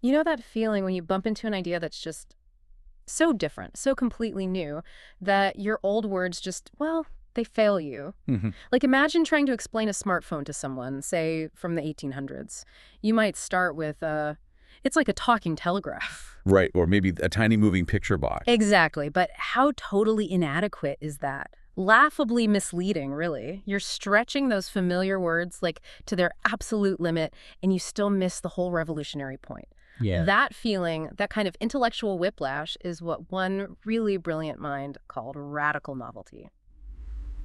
You know that feeling when you bump into an idea that's just so different, so completely new, that your old words just, well, they fail you. Hmm. Like imagine trying to explain a smartphone to someone, say from the 1800s. You might start with, it's like a talking telegraph. Right, or maybe a tiny moving picture box. Exactly, but how totally inadequate is that? Laughably misleading, really. You're stretching those familiar words like to their absolute limit, and you still miss the whole revolutionary point. Yeah. That feeling, that kind of intellectual whiplash, is what one really brilliant mind called radical novelty.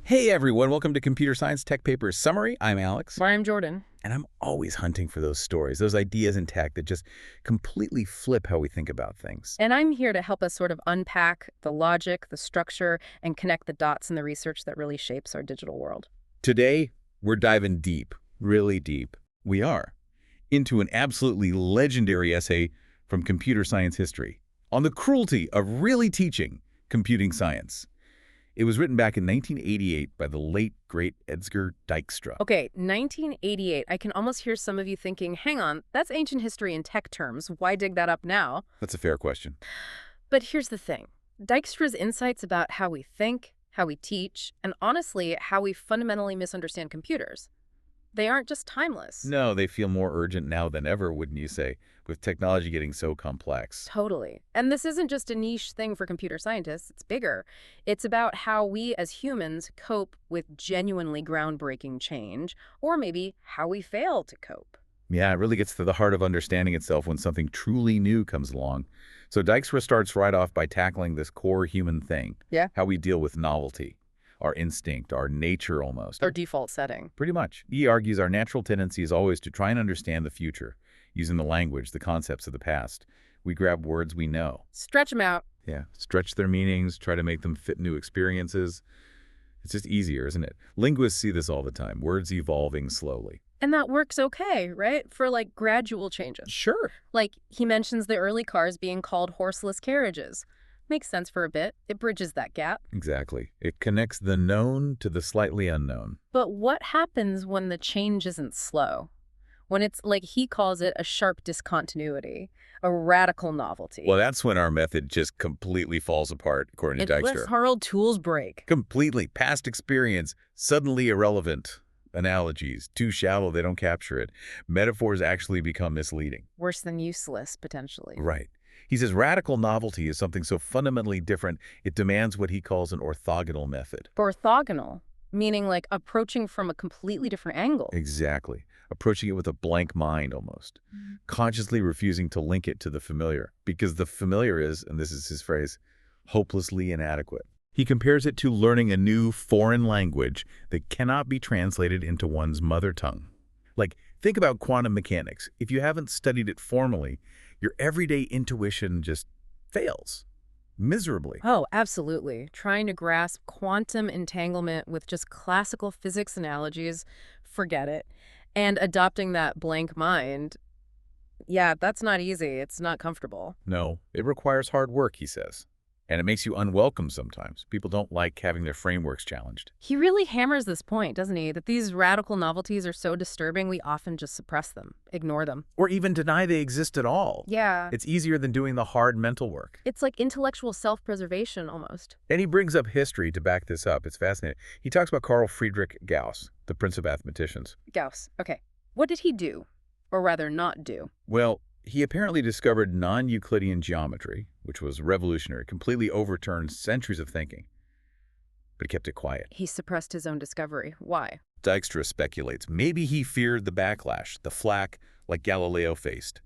Hey everyone, welcome to Computer Science Tech Papers Summary. I'm Alex. I'm Jordan. And I'm always hunting for those stories, those ideas in tech that just completely flip how we think about things. And I'm here to help us sort of unpack the logic, the structure, and connect the dots in the research that really shapes our digital world. Today, we're diving deep, really deep. We are. Into an absolutely legendary essay from computer science history on the cruelty of really teaching computing science. It was written back in 1988 by the late, great Edsger Dijkstra. Okay, 1988. I can almost hear some of you thinking, hang on, that's ancient history in tech terms. Why dig that up now? That's a fair question. But here's the thing. Dijkstra's insights about how we think, how we teach, and honestly, how we fundamentally misunderstand computers, they aren't just timeless. No, they feel more urgent now than ever, wouldn't you say, with technology getting so complex. Totally. And this isn't just a niche thing for computer scientists. It's bigger. It's about how we as humans cope with genuinely groundbreaking change, or maybe how we fail to cope. Yeah, it really gets to the heart of understanding itself when something truly new comes along. So Dijkstra starts right off by tackling this core human thing. Yeah. How we deal with novelty, our instinct, our nature almost. Our default setting. Pretty much. He argues our natural tendency is always to try and understand the future, using the language, the concepts of the past. We grab words we know. Stretch them out. Yeah, stretch their meanings, try to make them fit new experiences. It's just easier, isn't it? Linguists see this all the time, words evolving slowly. And that works okay, right? For like gradual changes. Sure. Like he mentions the early cars being called horseless carriages. Makes sense for a bit. It bridges that gap. Exactly. It connects the known to the slightly unknown. But what happens when the change isn't slow? When it's, like he calls it, a sharp discontinuity, a radical novelty. Well, that's when our method just completely falls apart, according to It's when Dijkstra. our old tools break. Completely. Past experience, suddenly irrelevant. Analogies, too shallow, they don't capture it. Metaphors actually become misleading. Worse than useless, potentially. Right. He says radical novelty is something so fundamentally different, it demands what he calls an orthogonal method. Orthogonal, meaning like approaching from a completely different angle. Exactly. Approaching it with a blank mind almost. Consciously refusing to link it to the familiar. Because the familiar is, and this is his phrase, hopelessly inadequate. He compares it to learning a new foreign language that cannot be translated into one's mother tongue. Like, think about quantum mechanics. If you haven't studied it formally, your everyday intuition just fails miserably. Oh, absolutely. Trying to grasp quantum entanglement with just classical physics analogies, forget it. And adopting that blank mind, yeah, that's not easy. It's not comfortable. No, it requires hard work, he says. And it makes you unwelcome sometimes. People don't like having their frameworks challenged. He really hammers this point, doesn't he? That these radical novelties are so disturbing, we often just suppress them, ignore them. Or even deny they exist at all. Yeah. It's easier than doing the hard mental work. It's like intellectual self-preservation almost. And he brings up history to back this up. It's fascinating. He talks about Carl Friedrich Gauss, the prince of mathematicians. Gauss. Okay. What did he do? Or rather not do? Well, he apparently discovered non-Euclidean geometry, which was revolutionary, completely overturned centuries of thinking, but kept it quiet. He suppressed his own discovery. Why? Dijkstra speculates maybe he feared the backlash, the flack like Galileo faced.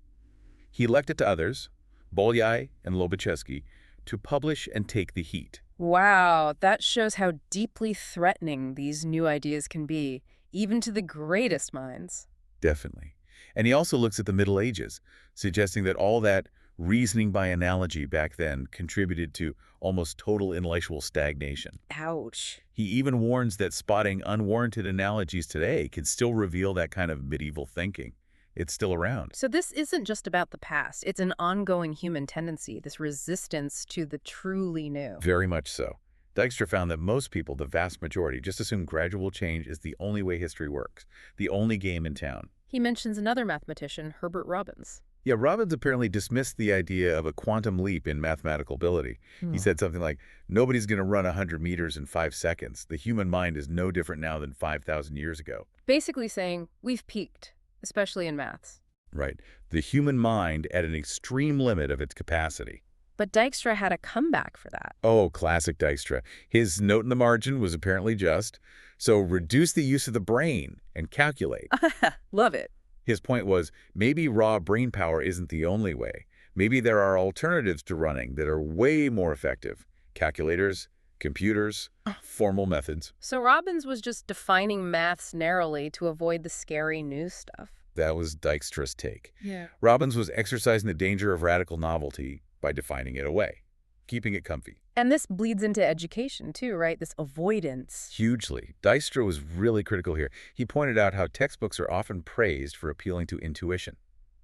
He left it to others, Bolyai and Lobachevsky, to publish and take the heat. Wow, that shows how deeply threatening these new ideas can be, even to the greatest minds. Definitely. And he also looks at the Middle Ages, suggesting that all that reasoning by analogy back then contributed to almost total intellectual stagnation. Ouch. He even warns that spotting unwarranted analogies today can still reveal that kind of medieval thinking. It's still around. So this isn't just about the past. It's an ongoing human tendency, this resistance to the truly new. Very much so. Dijkstra found that most people, the vast majority, just assume gradual change is the only way history works, the only game in town. He mentions another mathematician, Herbert Robbins. Yeah, Robbins apparently dismissed the idea of a quantum leap in mathematical ability. He Hmm. said something like, nobody's going to run 100 meters in 5 seconds. The human mind is no different now than 5,000 years ago. Basically saying, we've peaked, especially in maths. Right. The human mind at an extreme limit of its capacity. But Dijkstra had a comeback for that. Oh, classic Dijkstra. His note in the margin was apparently just, so reduce the use of the brain and calculate. Love it. His point was, maybe raw brain power isn't the only way. Maybe there are alternatives to running that are way more effective. Calculators, computers, formal methods. So Robbins was just defining maths narrowly to avoid the scary new stuff. That was Dijkstra's take. Yeah. Robbins was exercising the danger of radical novelty by defining it away, keeping it comfy. And this bleeds into education too, right? This avoidance. Hugely. Dijkstra was really critical here. He pointed out how textbooks are often praised for appealing to intuition.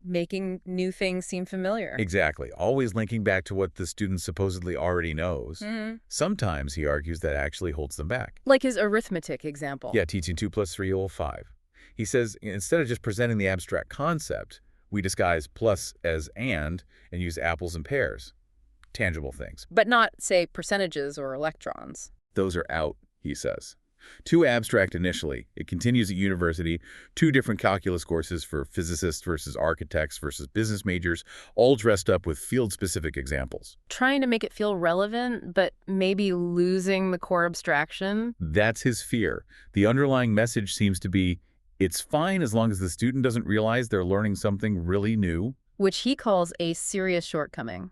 Making new things seem familiar. Exactly. Always linking back to what the student supposedly already knows. Mm-hmm. Sometimes, he argues, that actually holds them back. Like his arithmetic example. Yeah, teaching 2 plus 3 equals 5. He says, instead of just presenting the abstract concept, we disguise plus as and use apples and pears. Tangible things. But not, say, percentages or electrons. Those are out, he says. Too abstract initially. It continues at university, 2 different calculus courses for physicists versus architects versus business majors, all dressed up with field-specific examples. Trying to make it feel relevant, but maybe losing the core abstraction. That's his fear. The underlying message seems to be, it's fine as long as the student doesn't realize they're learning something really new. Which he calls a serious shortcoming.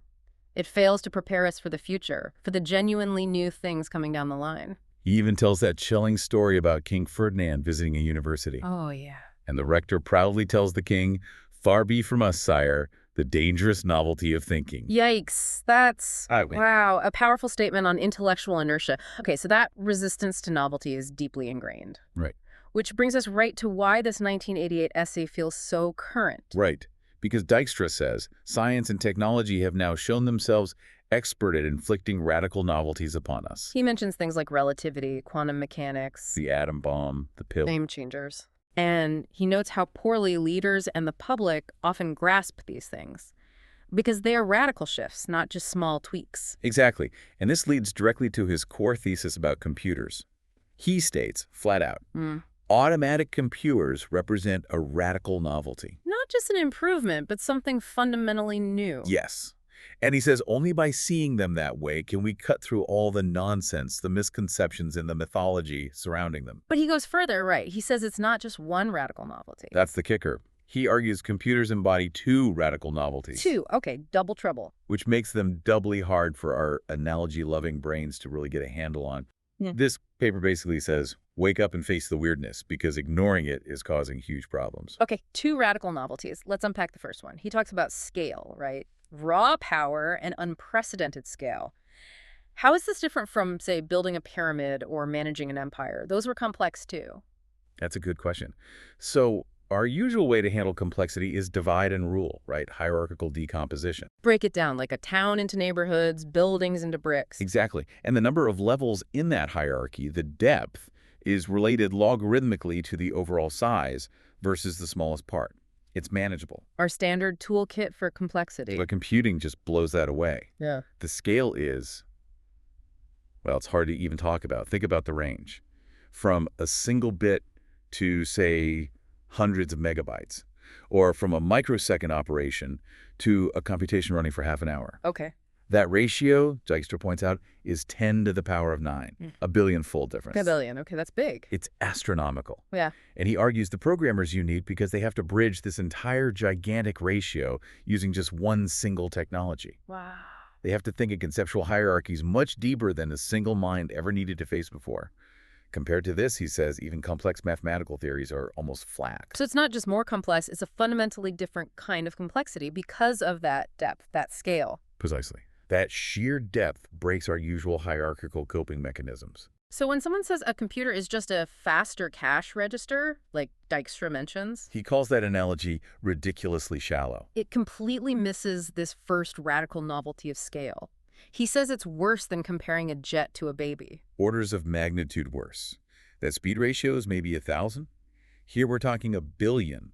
It fails to prepare us for the future, for the genuinely new things coming down the line. He even tells that chilling story about King Ferdinand visiting a university. Oh, yeah. And the rector proudly tells the king, "Far be from us, sire, the dangerous novelty of thinking." Yikes. That's, I win. wow, a powerful statement on intellectual inertia. Okay, so that resistance to novelty is deeply ingrained. Right. Which brings us right to why this 1988 essay feels so current. Right. Because Dijkstra says science and technology have now shown themselves expert at inflicting radical novelties upon us. He mentions things like relativity, quantum mechanics, The atom bomb, the pill. game changers. And he notes how poorly leaders and the public often grasp these things. Because they are radical shifts, not just small tweaks. Exactly. And this leads directly to his core thesis about computers. He states, flat out, automatic computers represent a radical novelty. Not just an improvement, but something fundamentally new. Yes. And he says only by seeing them that way can we cut through all the nonsense, the misconceptions, and the mythology surrounding them. But he goes further, right? He says it's not just one radical novelty. That's the kicker. He argues computers embody 2 radical novelties. 2, okay, double trouble. Which makes them doubly hard for our analogy-loving brains to really get a handle on. Yeah. This paper basically says, wake up and face the weirdness, because ignoring it is causing huge problems. Okay, 2 radical novelties. Let's unpack the first one. He talks about scale, right? Raw power and unprecedented scale. How is this different from, say, building a pyramid or managing an empire? Those were complex too. That's a good question. So our usual way to handle complexity is divide and rule, right? Hierarchical decomposition. Break it down, like a town into neighborhoods, buildings into bricks. Exactly. And the number of levels in that hierarchy, the depth, is related logarithmically to the overall size versus the smallest part. It's manageable. Our standard toolkit for complexity. But computing just blows that away. Yeah. The scale is, well, it's hard to even talk about. Think about the range. From a single bit to, say, hundreds of megabytes. Or from a microsecond operation to a computation running for half an hour. Okay. That ratio, Dijkstra points out, is 10 to the power of 9. A billion-fold difference. A billion. Okay, that's big. It's astronomical. Yeah. And he argues the programmers you need because they have to bridge this entire gigantic ratio using just one single technology. Wow. They have to think in conceptual hierarchies much deeper than a single mind ever needed to face before. Compared to this, he says, even complex mathematical theories are almost flat. So it's not just more complex, it's a fundamentally different kind of complexity because of that depth, that scale. Precisely. That sheer depth breaks our usual hierarchical coping mechanisms. So when someone says a computer is just a faster cash register, like Dijkstra mentions, He calls that analogy ridiculously shallow. it completely misses this first radical novelty of scale. He says it's worse than comparing a jet to a baby. Orders of magnitude worse. That speed ratio is maybe 1,000. Here we're talking a billion.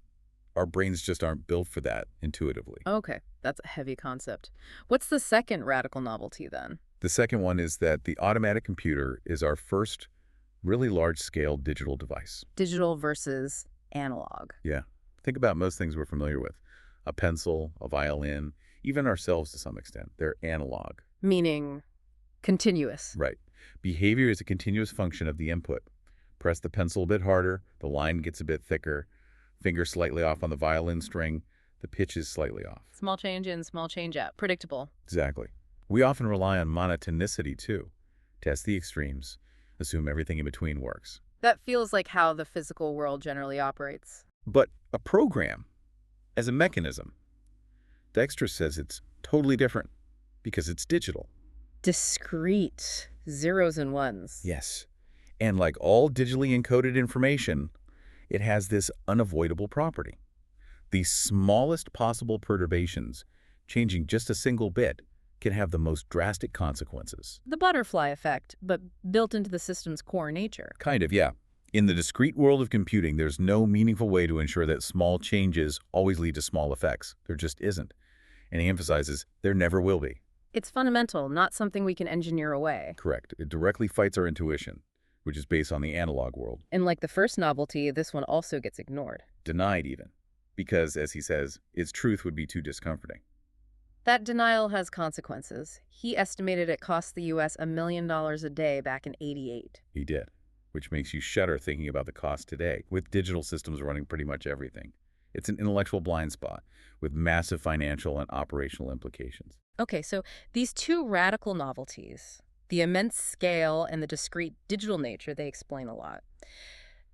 Our brains just aren't built for that intuitively. Okay, that's a heavy concept. What's the second radical novelty then? The second one is that the automatic computer is our first really large-scale digital device. Digital versus analog. Yeah. Think about most things we're familiar with. A pencil, a violin, even ourselves to some extent. They're analog. Meaning continuous. Right. Behavior is a continuous function of the input. Press the pencil a bit harder, the line gets a bit thicker, finger slightly off on the violin string, the pitch is slightly off. Small change in, small change out. Predictable. Exactly. We often rely on monotonicity too. Test the extremes. Assume everything in between works. That feels like how the physical world generally operates. But a program, as a mechanism, Dijkstra says it's totally different because it's digital. Discrete. Zeros and ones. Yes. And like all digitally encoded information, it has this unavoidable property. The smallest possible perturbations, changing just a single bit, can have the most drastic consequences. The butterfly effect, but built into the system's core nature. Kind of, yeah. In the discrete world of computing, there's no meaningful way to ensure that small changes always lead to small effects. There just isn't. And he emphasizes there never will be. It's fundamental, not something we can engineer away. Correct. It directly fights our intuition, which is based on the analog world. And like the first novelty, this one also gets ignored. Denied even. Because, as he says, its truth would be too discomforting. That denial has consequences. He estimated it cost the U.S. $1 million a day back in '88. He did. Which makes you shudder thinking about the cost today, with digital systems running pretty much everything. It's an intellectual blind spot with massive financial and operational implications. Okay, so these two radical novelties, the immense scale and the discrete digital nature, they explain a lot.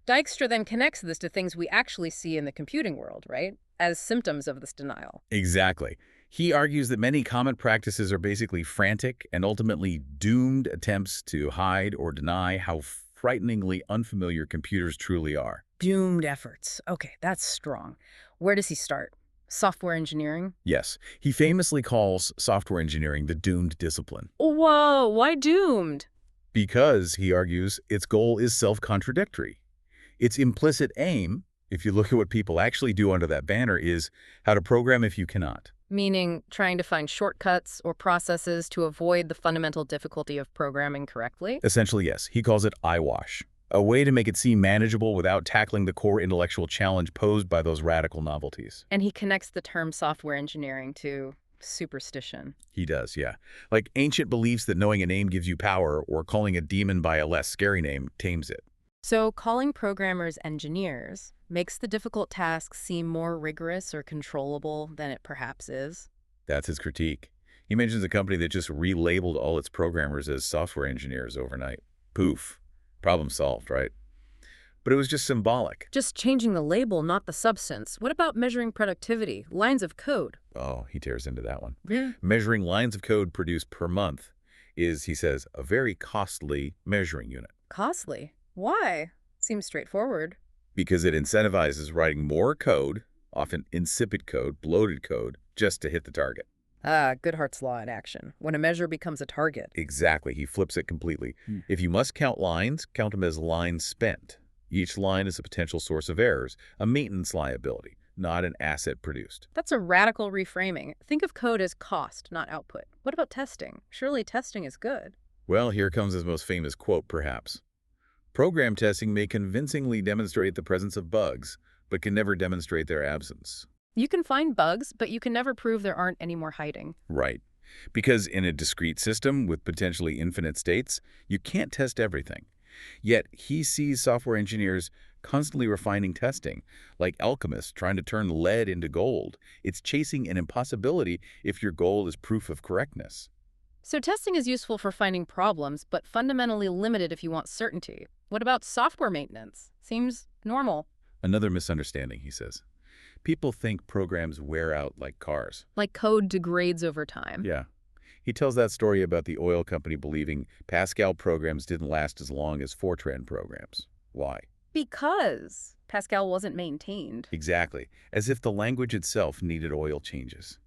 Dijkstra then connects this to things we actually see in the computing world, right? As symptoms of this denial. Exactly. He argues that many common practices are basically frantic and ultimately doomed attempts to hide or deny how frighteningly unfamiliar computers truly are. Doomed efforts. Okay, that's strong. Where does he start? Software engineering? Yes, he famously calls software engineering the doomed discipline. Whoa, why doomed? Because, he argues, its goal is self-contradictory. Its implicit aim, if you look at what people actually do under that banner, is how to program if you cannot. Meaning trying to find shortcuts or processes to avoid the fundamental difficulty of programming correctly? Essentially, yes. He calls it eyewash, a way to make it seem manageable without tackling the core intellectual challenge posed by those radical novelties. And he connects the term software engineering to superstition. He does, yeah. Like ancient beliefs that knowing a name gives you power or calling a demon by a less scary name tames it. So calling programmers engineers makes the difficult task seem more rigorous or controllable than it perhaps is. That's his critique. He mentions a company that just relabeled all its programmers as software engineers overnight. Poof. Problem solved, right? But it was just symbolic. Just changing the label, not the substance. What about measuring productivity, lines of code? Oh, he tears into that one. Yeah. Measuring lines of code produced per month is, he says, a very costly measuring unit. Costly? Why? Seems straightforward. Because it incentivizes writing more code, often insipid code, bloated code, just to hit the target. Ah, Goodhart's law in action. When a measure becomes a target. Exactly. He flips it completely. If you must count lines, count them as lines spent. Each line is a potential source of errors, a maintenance liability, not an asset produced. That's a radical reframing. Think of code as cost, not output. What about testing? Surely testing is good. Well, here comes his most famous quote, perhaps. Program testing may convincingly demonstrate the presence of bugs, but can never demonstrate their absence. You can find bugs, but you can never prove there aren't any more hiding. Right. Because in a discrete system with potentially infinite states, you can't test everything. Yet he sees software engineers constantly refining testing, like alchemists trying to turn lead into gold. It's chasing an impossibility if your goal is proof of correctness. So testing is useful for finding problems, but fundamentally limited if you want certainty. What about software maintenance? Seems normal. Another misunderstanding, he says. People think programs wear out like cars. Like code degrades over time. Yeah. He tells that story about the oil company believing Pascal programs didn't last as long as Fortran programs. Why? Because Pascal wasn't maintained. Exactly. As if the language itself needed oil changes.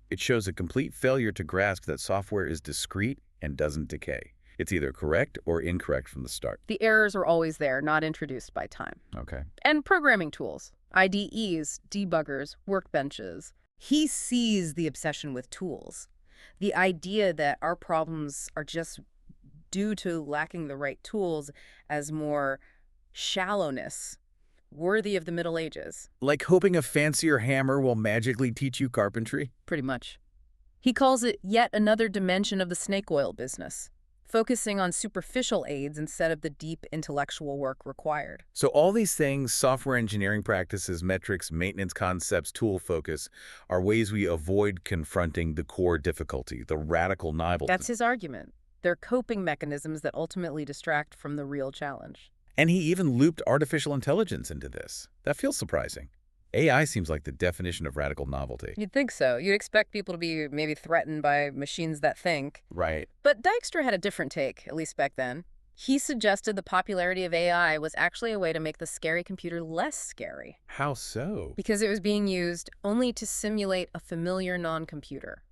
It shows a complete failure to grasp that software is discrete and doesn't decay. It's either correct or incorrect from the start. The errors are always there, not introduced by time. Okay. And programming tools, IDEs, debuggers, workbenches. He sees the obsession with tools. The idea that our problems are just due to lacking the right tools as more shallowness, worthy of the Middle Ages. Like hoping a fancier hammer will magically teach you carpentry? Pretty much. He calls it yet another dimension of the snake oil business, focusing on superficial aids instead of the deep intellectual work required. So all these things, software engineering practices, metrics, maintenance concepts, tool focus, are ways we avoid confronting the core difficulty, the radical novelty. That's his argument. They're coping mechanisms that ultimately distract from the real challenge. And he even looped artificial intelligence into this. That feels surprising. AI seems like the definition of radical novelty. You'd think so. You'd expect people to be maybe threatened by machines that think. Right. But Dijkstra had a different take, at least back then. He suggested the popularity of AI was actually a way to make the scary computer less scary. How so? Because it was being used only to simulate a familiar non-computer,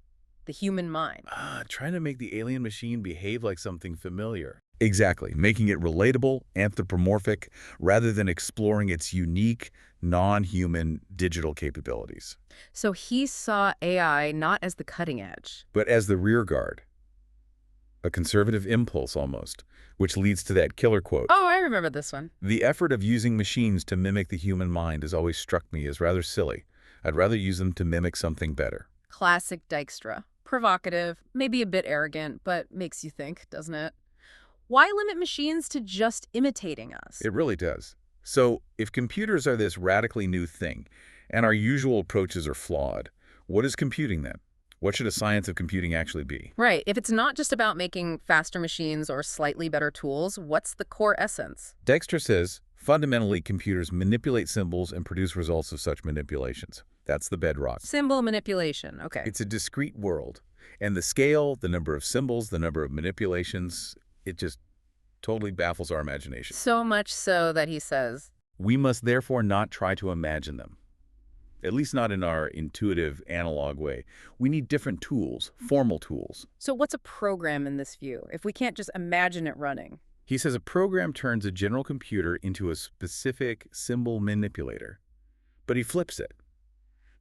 the human mind. Trying to make the alien machine behave like something familiar. Exactly, making it relatable, anthropomorphic, rather than exploring its unique, non-human digital capabilities. So he saw AI not as the cutting edge, But as the rear guard, a conservative impulse almost, which leads to that killer quote. Oh, I remember this one. The effort of using machines to mimic the human mind has always struck me as rather silly. I'd rather use them to mimic something better. Classic Dijkstra. Provocative, maybe a bit arrogant, but makes you think, doesn't it? Why limit machines to just imitating us? It really does. So, if computers are this radically new thing, and our usual approaches are flawed, what is computing then? What should a science of computing actually be? Right. If it's not just about making faster machines or slightly better tools, what's the core essence? Dijkstra says, fundamentally, computers manipulate symbols and produce results of such manipulations. That's the bedrock. Symbol manipulation. Okay. It's a discrete world. And the scale, the number of symbols, the number of manipulations, it just totally baffles our imagination. So much so that he says, We must therefore not try to imagine them. At least not in our intuitive, analog way. We need different tools, formal tools. so what's a program in this view, if we can't just imagine it running? He says a program turns a general computer into a specific symbol manipulator. But he flips it.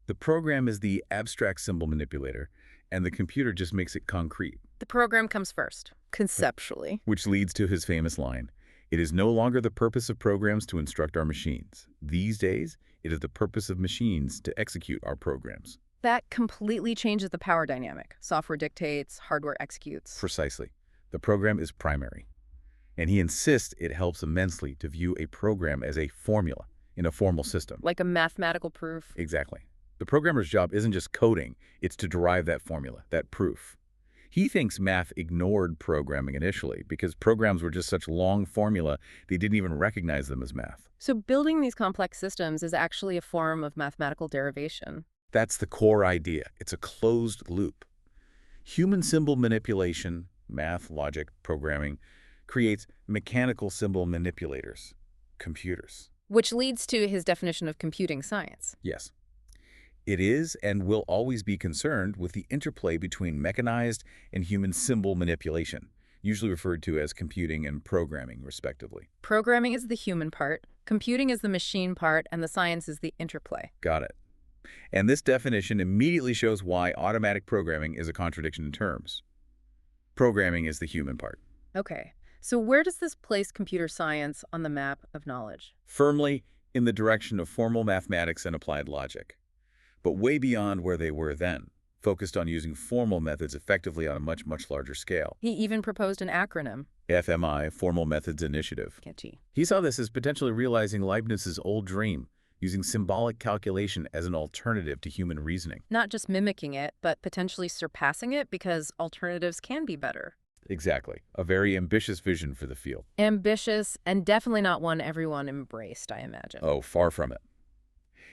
The program is the abstract symbol manipulator, and the computer just makes it concrete. The program comes first, conceptually. Which leads to his famous line, "It is no longer the purpose of programs to instruct our machines. These days, it is the purpose of machines to execute our programs." That completely changes the power dynamic. Software dictates, hardware executes. Precisely. The program is primary. And he insists it helps immensely to view a program as a formula in a formal system. Like a mathematical proof. Exactly. The programmer's job isn't just coding, it's to derive that formula, that proof. He thinks math ignored programming initially because programs were just such long formula they didn't even recognize them as math. So building these complex systems is actually a form of mathematical derivation. That's the core idea. It's a closed loop. Human symbol manipulation, math, logic, programming, creates mechanical symbol manipulators, computers. Which leads to his definition of computing science. Yes. It is and will always be concerned with the interplay between mechanized and human symbol manipulation, usually referred to as computing and programming, respectively. Programming is the human part, computing is the machine part, and the science is the interplay. Got it. And this definition immediately shows why automatic programming is a contradiction in terms. Programming is the human part. Okay, so where does this place computer science on the map of knowledge? Firmly in the direction of formal mathematics and applied logic, but way beyond where they were then, focused on using formal methods effectively on a much, much larger scale. He even proposed an acronym. FMI, Formal Methods Initiative. Catchy. He saw this as potentially realizing Leibniz's old dream, using symbolic calculation as an alternative to human reasoning. Not just mimicking it, but potentially surpassing it because alternatives can be better. Exactly. A very ambitious vision for the field. Ambitious, and definitely not one everyone embraced, I imagine. Oh, far from it.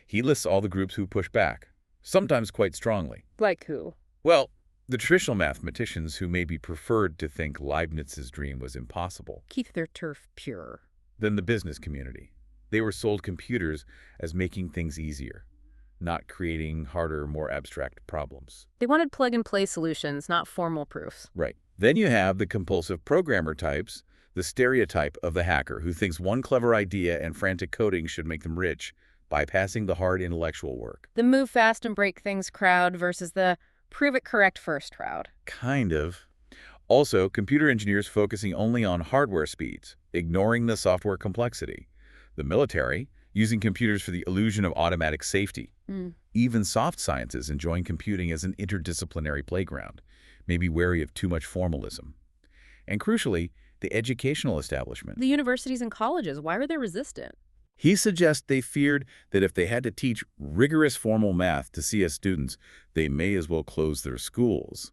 He lists all the groups who push back, sometimes quite strongly. Like who? Well, the traditional mathematicians who maybe preferred to think Leibniz's dream was impossible. Keep their turf pure. Then the business community. They were sold computers as making things easier, not creating harder, more abstract problems. They wanted plug-and-play solutions, not formal proofs. Right. Then you have the compulsive programmer types, the stereotype of the hacker who thinks one clever idea and frantic coding should make them rich, bypassing the hard intellectual work. The move fast and break things crowd versus the prove it correct first crowd. Kind of. Also, computer engineers focusing only on hardware speeds, ignoring the software complexity. The military, using computers for the illusion of automatic safety. Even soft sciences enjoying computing as an interdisciplinary playground, maybe wary of too much formalism. And crucially, the educational establishment. The universities and colleges, why were they resistant? He suggests they feared that if they had to teach rigorous formal math to CS students, they may as well close their schools.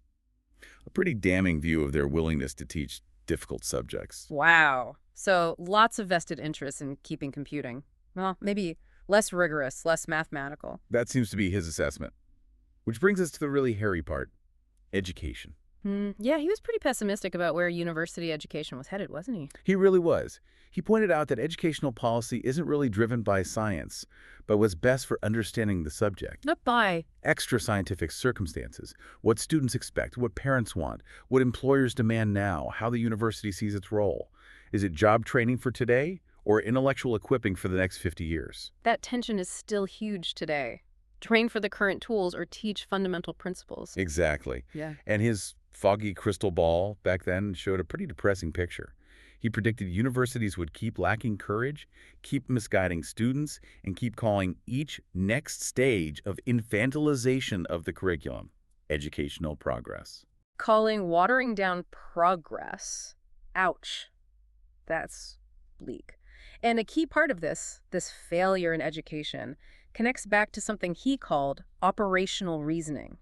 A pretty damning view of their willingness to teach difficult subjects. Wow. So lots of vested interest in keeping computing. Well, maybe less rigorous, less mathematical. That seems to be his assessment. Which brings us to the really hairy part, education. Yeah, he was pretty pessimistic about where university education was headed, wasn't he? He really was. He pointed out that educational policy isn't really driven by science, but what's best for understanding the subject. Not by. Extra scientific circumstances, what students expect, what parents want, what employers demand now, how the university sees its role. Is it job training for today or intellectual equipping for the next 50 years? That tension is still huge today. Train for the current tools or teach fundamental principles. Exactly. Yeah. And his foggy crystal ball back then showed a pretty depressing picture. He predicted universities would keep lacking courage, keep misguiding students, and keep calling each next stage of infantilization of the curriculum educational progress. Calling watering down progress. Ouch. That's bleak. And a key part of this failure in education, connects back to something he called operational reasoning,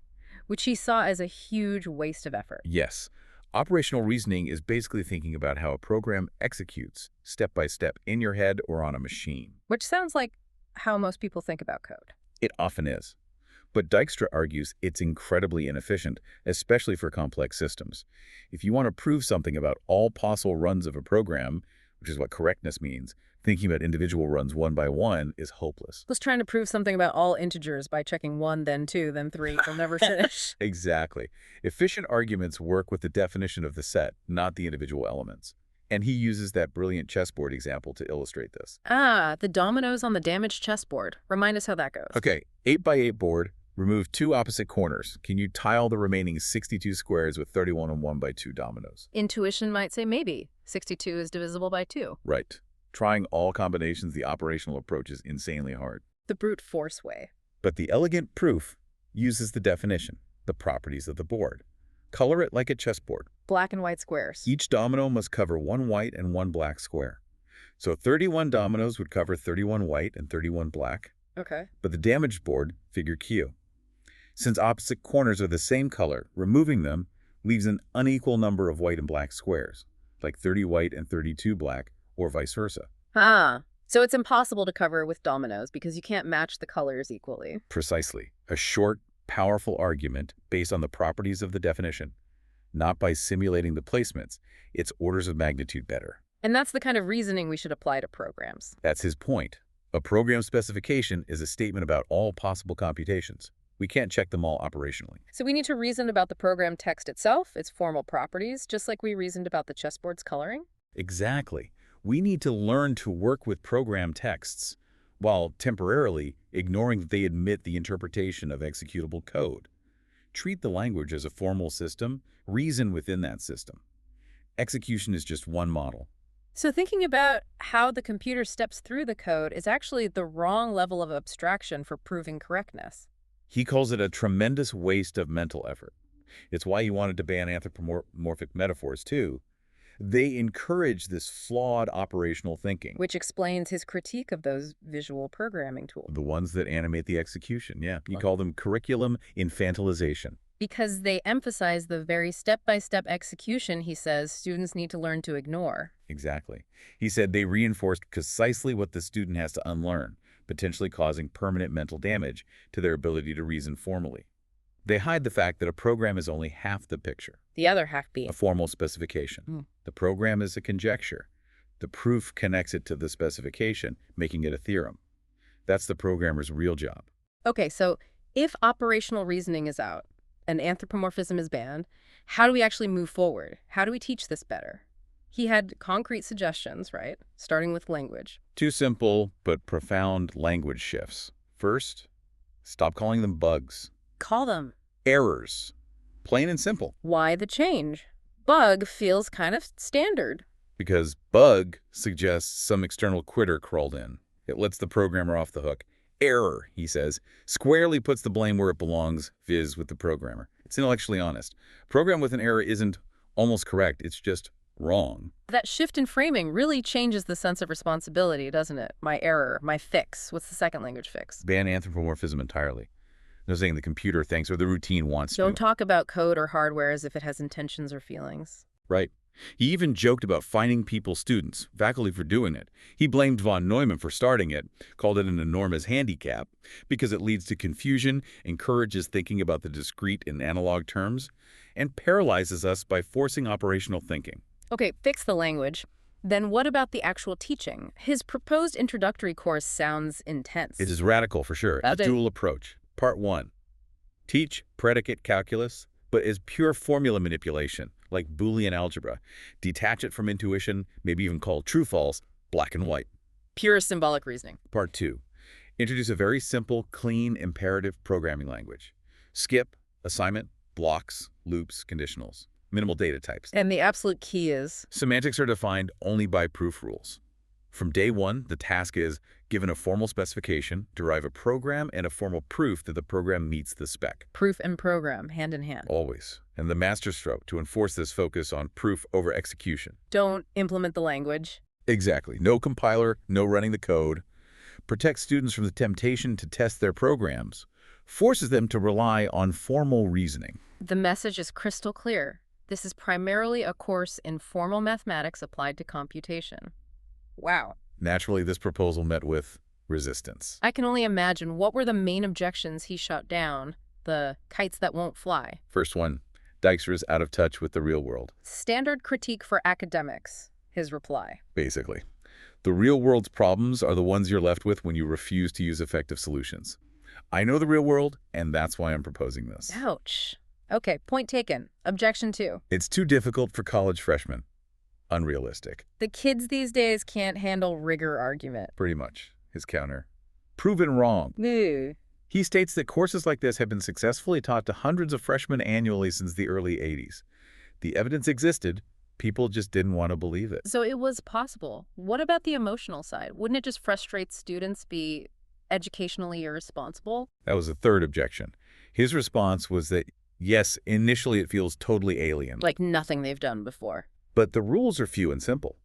which he saw as a huge waste of effort. Yes. Operational reasoning is basically thinking about how a program executes step by step in your head or on a machine. Which sounds like how most people think about code. It often is. But Dijkstra argues it's incredibly inefficient, especially for complex systems. If you want to prove something about all possible runs of a program, which is what correctness means, thinking about individual runs one by one is hopeless. Was trying to prove something about all integers by checking 1, then 2, then 3. They'll never finish. Exactly. Efficient arguments work with the definition of the set, not the individual elements. And he uses that brilliant chessboard example to illustrate this. Ah, the dominoes on the damaged chessboard. Remind us how that goes. Okay, 8x8 board, remove 2 opposite corners. Can you tile the remaining 62 squares with 31 and 1x2 dominoes? Intuition might say maybe. 62 is divisible by 2. Right. Trying all combinations, the operational approach is insanely hard. The brute force way. But the elegant proof uses the definition, the properties of the board. Color it like a chessboard. Black and white squares. Each domino must cover 1 white and 1 black square. So 31 dominoes would cover 31 white and 31 black. Okay. But the damaged board, figure Q. Since opposite corners are the same color, removing them leaves an unequal number of white and black squares, like 30 white and 32 black, or vice versa. Ah, so it's impossible to cover with dominoes because you can't match the colors equally. Precisely. A short, powerful argument based on the properties of the definition, not by simulating the placements. It's orders of magnitude better. And that's the kind of reasoning we should apply to programs. That's his point. A program specification is a statement about all possible computations. We can't check them all operationally. So we need to reason about the program text itself, its formal properties, just like we reasoned about the chessboard's coloring? Exactly. We need to learn to work with program texts while temporarily ignoring that they admit the interpretation of executable code. Treat the language as a formal system, reason within that system. Execution is just one model. So thinking about how the computer steps through the code is actually the wrong level of abstraction for proving correctness. He calls it a tremendous waste of mental effort. It's why he wanted to ban anthropomorphic metaphors, too. They encourage this flawed operational thinking. Which explains his critique of those visual programming tools. The ones that animate the execution, yeah. You call them curriculum infantilization. Because they emphasize the very step-by-step execution, he says, students need to learn to ignore. Exactly. He said they reinforced precisely what the student has to unlearn, potentially causing permanent mental damage to their ability to reason formally. They hide the fact that a program is only half the picture. The other half being a formal specification. The program is a conjecture. The proof connects it to the specification, making it a theorem. That's the programmer's real job. Okay, so if operational reasoning is out, and anthropomorphism is banned. How do we actually move forward? How do we teach this better? He had concrete suggestions, right? Starting with language. Two simple but profound language shifts. First, stop calling them bugs. Call them. Errors. Plain and simple. Why the change? Bug feels kind of standard. Because bug suggests some external critter crawled in. It lets the programmer off the hook. Error, he says, squarely puts the blame where it belongs, viz. With the programmer. It's intellectually honest. A program with an error isn't almost correct, it's just wrong. That shift in framing really changes the sense of responsibility, doesn't it? My error, my fix. What's the second language fix? Ban anthropomorphism entirely. No saying the computer thinks or the routine wants to. Don't talk about code or hardware as if it has intentions or feelings. Right. He even joked about fining people students, faculty for doing it. He blamed von Neumann for starting it, called it an enormous handicap, because it leads to confusion, encourages thinking about the discrete in analog terms, and paralyzes us by forcing operational thinking. Okay, fix the language. Then what about the actual teaching? His proposed introductory course sounds intense. It is radical for sure. A dual approach. Part 1. Teach predicate calculus, but as pure formula manipulation, like Boolean algebra. Detach it from intuition, maybe even called true-false, black and white. Pure symbolic reasoning. Part 2. Introduce a very simple, clean, imperative programming language. Skip, assignment, blocks, loops, conditionals. Minimal data types. And the absolute key is? Semantics are defined only by proof rules. From day one, the task is, given a formal specification, derive a program and a formal proof that the program meets the spec. Proof and program, hand in hand. Always. And the masterstroke to enforce this focus on proof over execution. Don't implement the language. Exactly. No compiler, no running the code. Protect students from the temptation to test their programs. Forces them to rely on formal reasoning. The message is crystal clear. This is primarily a course in formal mathematics applied to computation. Wow. Naturally, this proposal met with resistance. I can only imagine what were the main objections he shot down, the kites that won't fly. First one, Dijkstra is out of touch with the real world. Standard critique for academics, his reply. Basically. The real world's problems are the ones you're left with when you refuse to use effective solutions. I know the real world, and that's why I'm proposing this. Ouch. Okay, point taken. Objection 2. It's too difficult for college freshmen. Unrealistic. The kids these days can't handle rigor argument. Pretty much. His counter. Proven wrong. Ooh. He states that courses like this have been successfully taught to hundreds of freshmen annually since the early 80s. The evidence existed. People just didn't want to believe it. So it was possible. What about the emotional side? Wouldn't it just frustrate students, be educationally irresponsible? That was the third objection. His response was that, yes, initially it feels totally alien. Like nothing they've done before. But the rules are few and simple.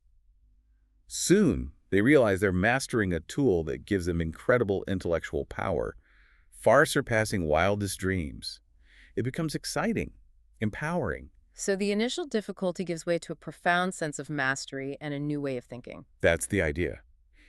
Soon, they realize they're mastering a tool that gives them incredible intellectual power, far surpassing wildest dreams. It becomes exciting, empowering. So the initial difficulty gives way to a profound sense of mastery and a new way of thinking. That's the idea.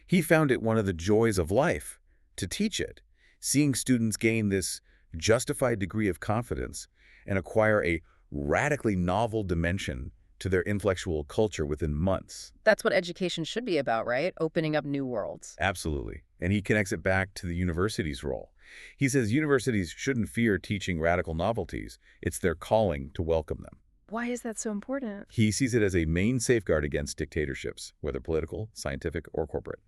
He found it one of the joys of life, to teach it, seeing students gain this justified degree of confidence and acquire a radically novel dimension to their intellectual culture within months. That's what education should be about, right? Opening up new worlds. Absolutely. And he connects it back to the university's role. He says universities shouldn't fear teaching radical novelties. It's their calling to welcome them. Why is that so important? He sees it as a main safeguard against dictatorships, whether political, scientific, or corporate.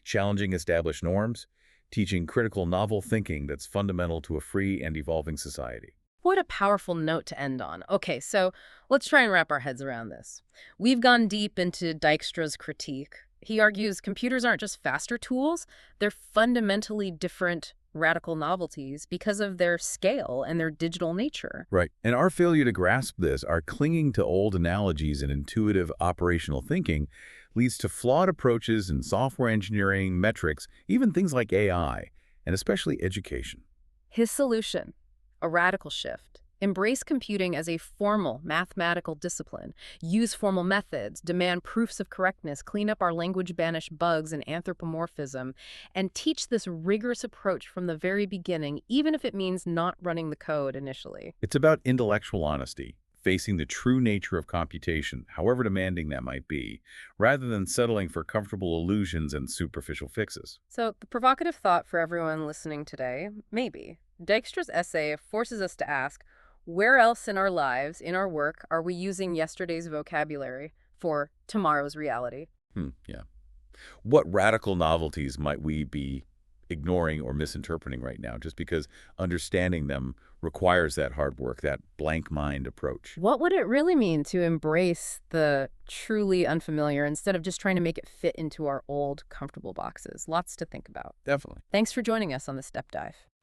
Challenging established norms, teaching critical novel thinking that's fundamental to a free and evolving society. What a powerful note to end on. Okay, so let's try and wrap our heads around this. We've gone deep into Dijkstra's critique. He argues computers aren't just faster tools, they're fundamentally different radical novelties because of their scale and their digital nature. Right. And our failure to grasp this, our clinging to old analogies and intuitive operational thinking, leads to flawed approaches in software engineering, metrics, even things like AI, and especially education. His solution, a radical shift. Embrace computing as a formal mathematical discipline. Use formal methods, demand proofs of correctness, clean up our language-banished bugs and anthropomorphism, and teach this rigorous approach from the very beginning, even if it means not running the code initially. It's about intellectual honesty, facing the true nature of computation, however demanding that might be, rather than settling for comfortable illusions and superficial fixes. So the provocative thought for everyone listening today, maybe. Dijkstra's essay forces us to ask, Where else in our lives, in our work, are we using yesterday's vocabulary for tomorrow's reality? Yeah. What radical novelties might we be ignoring or misinterpreting right now just because understanding them requires that hard work, that blank mind approach? What would it really mean to embrace the truly unfamiliar instead of just trying to make it fit into our old, comfortable boxes? Lots to think about. Definitely. Thanks for joining us on the Step Dive.